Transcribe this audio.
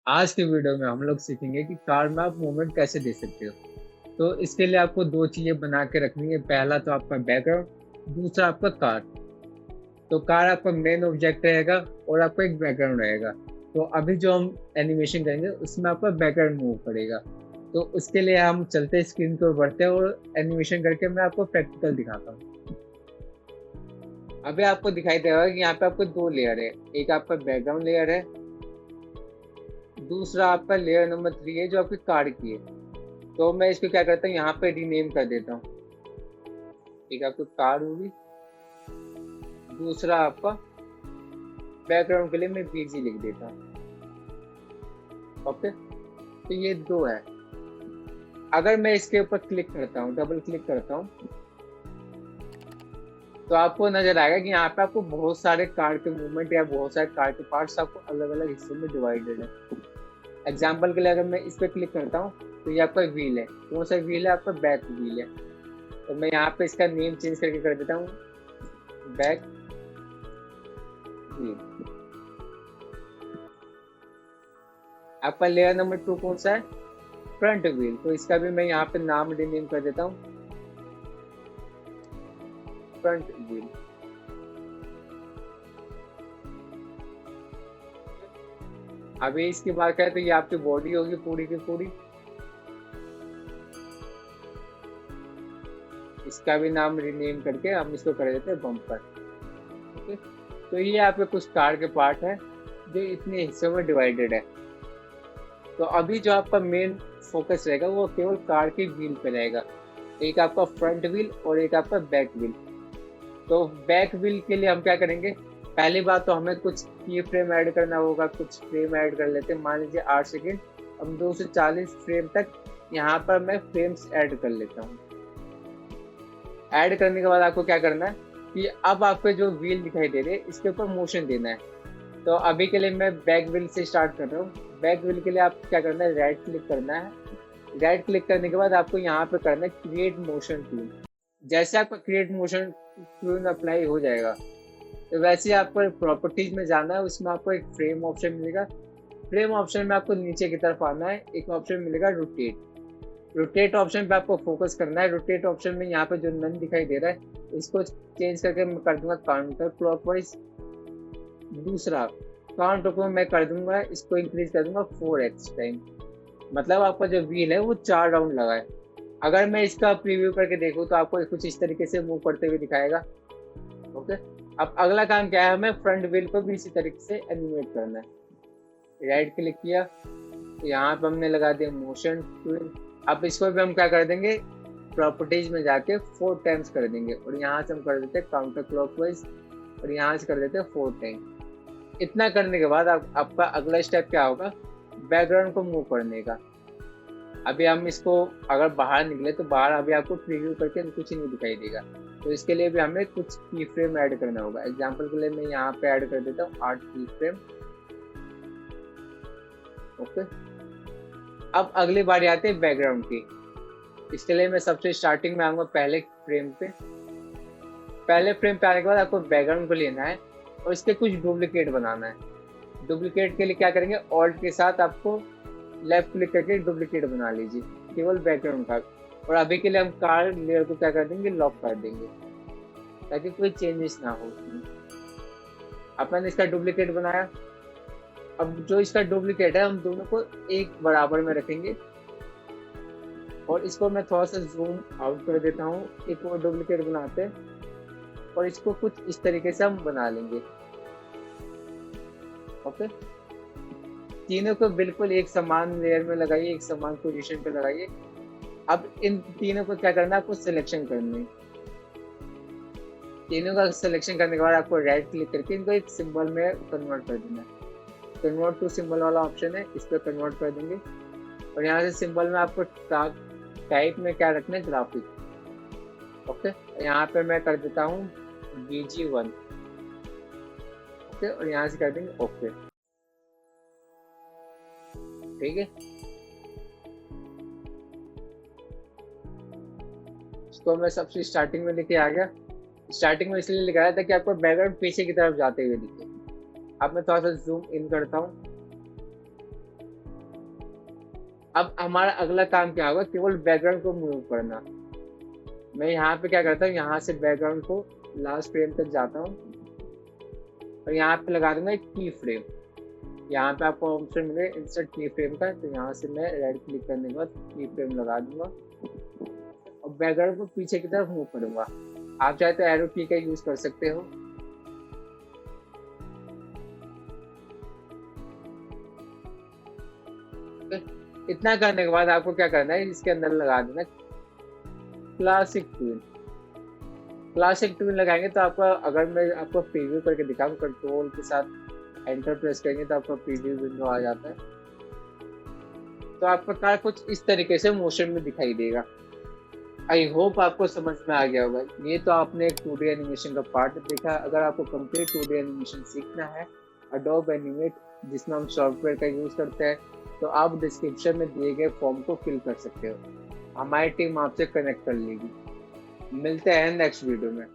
आज की वीडियो में हम लोग सीखेंगे कि कार में आप मूवमेंट कैसे दे सकते हो। तो इसके लिए आपको दो चीजें बना के रखनी है। पहला तो आपका बैकग्राउंड, दूसरा आपका कार। तो कार आपका मेन ऑब्जेक्ट रहेगा और आपका एक बैकग्राउंड रहेगा। तो अभी जो हम एनिमेशन करेंगे उसमें आपका बैकग्राउंड मूव करेगा। तो उसके लिए हम चलते स्क्रीन पर बढ़ते हैं और एनिमेशन करके मैं आपको प्रैक्टिकल दिखाता हूँ। अभी आपको दिखाई देगा कि यहाँ पे आपको दो लेयर है। एक आपका बैकग्राउंड लेयर है, दूसरा आपका लेयर नंबर 3 है जो आपकी कार की है। तो मैं इसको क्या करता हूँ, यहाँ पे रीनेम कर देता हूँ। एक आपकी कार होगी, दूसरा आपका बैकग्राउंड के लिए मैं बीजी लिख देता हूँ। ओके, तो ये दो है। अगर मैं इसके ऊपर क्लिक करता हूँ, डबल क्लिक करता हूँ, तो आपको नजर आएगा कि यहाँ पे आपको बहुत सारे कार के मूवमेंट या बहुत सारे कार के पार्ट्स आपको अलग अलग हिस्सों में डिवाइडेड है। एग्जाम्पल के लिए अगर मैं इस पर क्लिक करता हूँ तो ये आपका व्हील है। कौन सा व्हील है? आपका बैक व्हील है। तो मैं यहाँ पे इसका नेम चेंज करके कर देता हूँ बैक व्हील। आपका लेयर नंबर 2 कौन सा है? Front wheel. तो इसका भी मैं यहाँ पे नाम रीनेम कर देता हूँ फ्रंट व्हील। अभी इसकी बात करें तो ये आपकी बॉडी होगी पूरी की पूरी। इसका भी नाम रीनेम करके हम इसको कर देते हैं बम्पर। ओके, तो ये आपके कुछ कार के पार्ट है जो इतने हिस्सों में डिवाइडेड है। तो अभी जो आपका मेन फोकस रहेगा वो केवल कार के व्हील पे रहेगा। एक आपका फ्रंट व्हील और एक आपका बैक व्हील। तो बैक व्हील के लिए हम क्या करेंगे? पहली बात तो हमें कुछ की फ्रेम ऐड करना होगा। कुछ फ्रेम ऐड कर लेते हैं, मान लीजिए 8 सेकेंड। हम 240 फ्रेम तक यहाँ पर मैं फ्रेम्स ऐड कर लेता हूँ। ऐड करने के बाद आपको क्या करना है कि अब आपके जो व्हील दिखाई दे रहे हैं इसके ऊपर मोशन देना है। तो अभी के लिए मैं बैक व्हील से स्टार्ट कर रहा हूँ। बैक व्हील के लिए आप क्या करना है, राइट क्लिक करना है। राइट क्लिक करने के बाद आपको यहाँ पे करना है क्रिएट मोशन टूल। जैसे आपका क्रिएट मोशन टूल अप्लाई हो जाएगा तो वैसे ही आपको प्रॉपर्टीज में जाना है। उसमें आपको एक फ्रेम ऑप्शन मिलेगा। फ्रेम ऑप्शन में आपको नीचे की तरफ आना है। एक ऑप्शन मिलेगा रोटेट। रोटेट ऑप्शन पे आपको फोकस करना है। रोटेट ऑप्शन में यहाँ पे जो नन दिखाई दे रहा है इसको चेंज करके मैं कर दूंगा काउंटर क्लॉकवाइज। दूसरा काउंटर को मैं कर दूंगा, इसको इंक्रीज कर दूंगा 4x टाइम। मतलब आपका जो व्हील है वो 4 राउंड लगा है। अगर मैं इसका प्रीव्यू करके देखूँ तो आपको कुछ इस तरीके से मूव करते हुए दिखाएगा। ओके, अब अगला काम क्या है, हमें फ्रंट व्हील को भी इसी तरीके से एनिमेट करना है। राइट क्लिक किया तो यहाँ पे हमने लगा दिया मोशन टूल। अब इसको भी हम क्या कर देंगे, प्रॉपर्टीज में जाके 4 टाइम्स कर देंगे और यहाँ से हम कर देते हैं काउंटर क्लॉकवाइज और यहाँ से कर देते हैं 4 टाइम। इतना करने के बाद आपका अगला स्टेप क्या होगा, बैकग्राउंड को मूव करने का। अभी हम इसको अगर बाहर निकले तो बाहर अभी आपको प्रीव्यू करके कुछ नहीं दिखाई देगा। तो इसके लिए भी हमें कुछ की फ्रेम ऐड करना होगा। एग्जाम्पल के लिए मैं यहाँ पे ऐड कर देता हूँ 8 की फ्रेम। ओके, अब अगली बारी आते हैं बैकग्राउंड की। इसके लिए मैं सबसे स्टार्टिंग में आऊँगा पहले फ्रेम पे। पहले फ्रेम पे आने के बाद आपको बैकग्राउंड को लेना है और इसके कुछ डुप्लीकेट बनाना है। डुप्लीकेट के लिए क्या करेंगे, ऑल्ट के साथ आपको लेफ्ट क्लिक करके डुप्लीकेट बना लीजिए केवल बैकग्राउंड का। और अभी के लिए हम कार लेयर को क्या कर देंगे, लॉक कर देंगे ताकि कोई चेंजेस ना हो। अपन ने इसका डुप्लीकेट बनाया। अब जो इसका डुप्लीकेट है हम दोनों को एक बराबर में रखेंगे और इसको मैं थोड़ा सा जूम आउट कर देता हूँ। एक और डुप्लीकेट बनाते हैं और इसको कुछ इस तरीके से हम बना लेंगे। ओके, तीनों को बिल्कुल एक समान लेयर में लगाइए, एक समान पोजीशन पे लगाइए। अब इन तीनों को क्या करना है, आपको सिलेक्शन करनी है। तीनों का सिलेक्शन करने के बाद आपको राइट क्लिक करके इनको एक सिंबल में कन्वर्ट कर देना है। कन्वर्ट टू सिंबल वाला ऑप्शन है, इस पर कन्वर्ट कर देंगे और यहाँ से सिंबल में आपको टाइप में क्या रखना है, ग्राफिक। ओके, यहाँ पे मैं कर देता हूँ BG1। ओके, और यहाँ से कर देंगे ओके। ठीक है, इसको मैं सबसे स्टार्टिंग में लेके आ गया। स्टार्टिंग में इसलिए लिखाया था कि आपको बैकग्राउंड पीछे की तरफ जाते हुए दिखे। अब मैं थोड़ा सा जूम इन करता हूँ। अब हमारा अगला काम क्या होगा, केवल बैकग्राउंड को मूव करना। मैं यहाँ पे क्या करता हूँ, यहाँ से बैकग्राउंड को लास्ट फ्रेम तक जाता हूँ और यहाँ पे लगा दूंगा एक की फ्रेम। यहाँ पे आपको ऑप्शन मिले इंसर्ट की फ्रेम का, तो यहाँ से मैं राइट क्लिक करने के बाद की फ्रेम लगा दूंगा और बैकग्राउंड को पीछे की तरफ मूव करूंगा। आप चाहे तो एरो की का यूज कर सकते हो। इतना करने के बाद आपको क्या करना है, इसके अंदर लगा देना क्लासिक ट्विन। क्लासिक ट्विन लगाएंगे तो आपका, अगर मैं आपको प्रीव्यू करके दिखाऊं, कंट्रोल के साथ एंटर प्रेस करेंगे तो आपका प्रीव्यू विंडो आ जाता है। तो आपका कार कुछ इस तरीके से मोशन में दिखाई देगा। आई होप आपको समझ में आ गया होगा। ये तो आपने एक 2D एनिमेशन का पार्ट देखा। अगर आपको कंप्लीट 2D एनिमेशन सीखना है एडोब एनिमेट, जिसमें हम सॉफ्टवेयर का यूज करते हैं, तो आप डिस्क्रिप्शन में दिए गए फॉर्म को फिल कर सकते हो। हमारी टीम आपसे कनेक्ट कर लेगी। मिलते हैं नेक्स्ट वीडियो में।